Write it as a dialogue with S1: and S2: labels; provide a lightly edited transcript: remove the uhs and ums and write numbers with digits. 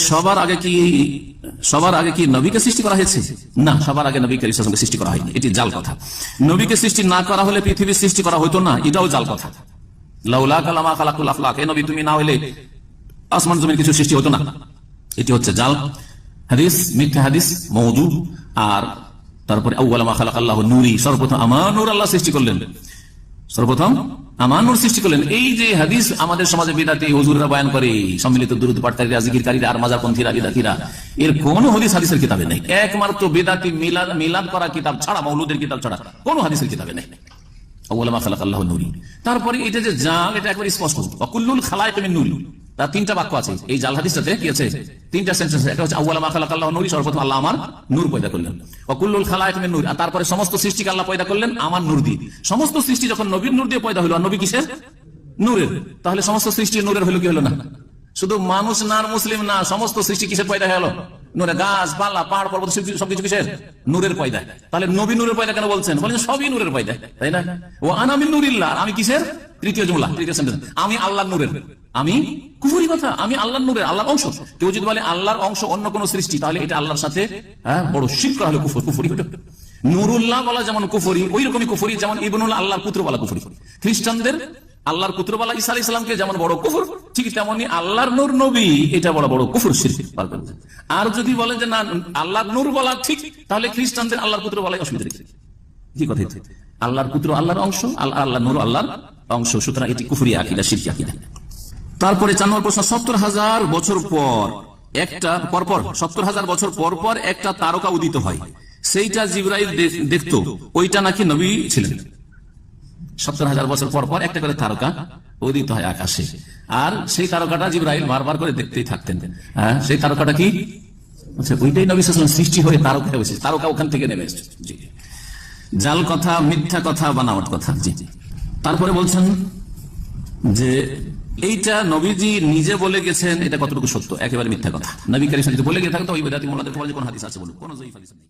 S1: সবার আগে কি নবীকে সৃষ্টি করা হয়েছে? না, সবার আগে নবী কারীম সাল্লাল্লাহু আলাইহি ওয়াসাল্লামকে সৃষ্টি করা হয়নি, এটি জাল কথা। নবীকে সৃষ্টি না করা হলে পৃথিবীর সৃষ্টি করা হতো না, এটাও জাল কথা। লাউলা কালামা খালাকুল আফলাক, এ নবী তুমি না হলে আসমান জমিন কিছু সৃষ্টি হতো না, এটি হচ্ছে জাল হাদিস, মিথ্যা হাদিস, মওদু। আর তারপরে আউয়ালা মা খালাকাল্লাহু নূরি, সর্বপ্রথম আমার নূর আল্লাহ সৃষ্টি করলেন, সর্বপ্রথম আমার নূর সৃষ্টি করলেন। এই যে হাদিস আমাদের সমাজে বিদাতি হুজুররা বয়ান করে, সম্মিলিত দুরূদ পাঠকারীরা, জিকিরকারীরা আর মাজারপন্থীরা বিদাতিরা, এর কোন হাদিসের কিতাবে নেই। একমাত্র বিদাতি মিলাদ করা কিতাব ছাড়া, মাউলুদের কিতাব ছাড়া কোন হাদিসের কিতাবে নেই। আউয়ালা মা খালাকাল্লাহু নূরি। তারপরে এটা যে জাল, এটা একবার স্পষ্ট। ওয়াকুল্লুল খালায়েক মিন নূর, তার তিনটা বাক্য আছে এই জাল হাদিসটাতে, কি আছে? তিনটা সেন্টেন্স। একটা হচ্ছে আউয়ালা মা খালাকাল্লাহু নূরি, সর্বপ্রথম আল্লাহ আমার নূর পয়দা করলেন। ওয়াকুল্লুল খালায়েক মিন নূর, আর তারপরে সমস্ত সৃষ্টিকে আল্লাহ পয়দা করলেন আমার নূর দিয়ে। সমস্ত সৃষ্টি যখন নবীর নূর দিয়ে পয়দা হলো, আর নবী কিসের? নূরের। তাহলে সমস্ত সৃষ্টি নূরের হলো কি হলো না? শুধু মানুষ না, আর মুসলিম না, সমস্ত সৃষ্টি কিসের পয়দা হলো? নূরে। গাছ পালা পাহাড় পর্বত সবকিছু কিসের? নূরের পয়দা। তাহলে নবী নূরের পয়দা কেন বলছেন? বলেন সবই নূরের পয়দা, তাই না? ও আনা মিন নূরিল্লাহ, আমি কিসের? তৃতীয় জুমলা, তৃতীয় সেন্টেন্স, আমি আল্লাহর নূরের। আমি কুফরি কথা, আমি আল্লাহর নূরের, আল্লাহর অংশ। কেউ যদি বলে আল্লাহর অংশ অন্য কোন সৃষ্টি, তাহলে এটা আল্লাহর সাথে বড় শিরক করা হলো, কুফরি হলো। নূরুল্লাহ বলা যেমন কুফরি, ওই রকমই কুফরি যেমন ইবনুল্লাহ আল্লাহর পুত্র বলা কুফরি। খ্রিস্টানদের আল্লাহর পুত্র বলা ঈসা আলাইহিস সালামকে যেমন বড় কুফর, ঠিক তেমনি আল্লাহর নূর নবী এটা বড় কুফর, শিরক। আর যদি বলেন যে না আল্লাহর নূর বলা ঠিক, তাহলে খ্রিস্টানদের আল্লাহর পুত্র বলাই অসুবিধা নেই। কি কথা? আল্লাহর পুত্র আল্লাহর অংশ, আল্লাহর নূর আল্লাহর অংশ, সুতরাং এটি কুফরি আকীদা, শিরকি আকীদা। তারপরে 4 নম্বর প্রশ্ন, 70,000 বছর পর একটা পরপর 70,000 বছর পর পর একটা তারকা উদিত হয়, সেইটা জিবরাইল দেখতো, ওইটা নাকি নবী ছিলেন। 70,000 বছর পর পর একটা করে তারকা উদিত হয় আকাশে, আর সেই তারকাটা জিবরাইল বারবার করে দেখতেই থাকতেন। সেই তারকাটা কি? আচ্ছা, ওইটাই নবী সাল্লাল্লাহু আলাইহি ওয়াসাল্লাম সৃষ্টি হয়ে তারকা হয়েছে, তারকা ওখান থেকে নেমে এসেছে। জি, জাল কথা, মিথ্যা কথা, বানাওয়াট কথা। জি। তারপরে বলছেন যে এইটা নবীজি নিজে বলে গেছেন, এটা কতটুকু সত্য? একেবারে মিথ্যা কথা। নবী কারীম সাল্লাল্লাহু আলাইহি ওয়াসাল্লাম বলে গিয়ে থাকতো, ওই বেদাতি মোল্লাদের কোন হাদিস আছে বলুন? কোন জয়ীফ হাদিস নেই।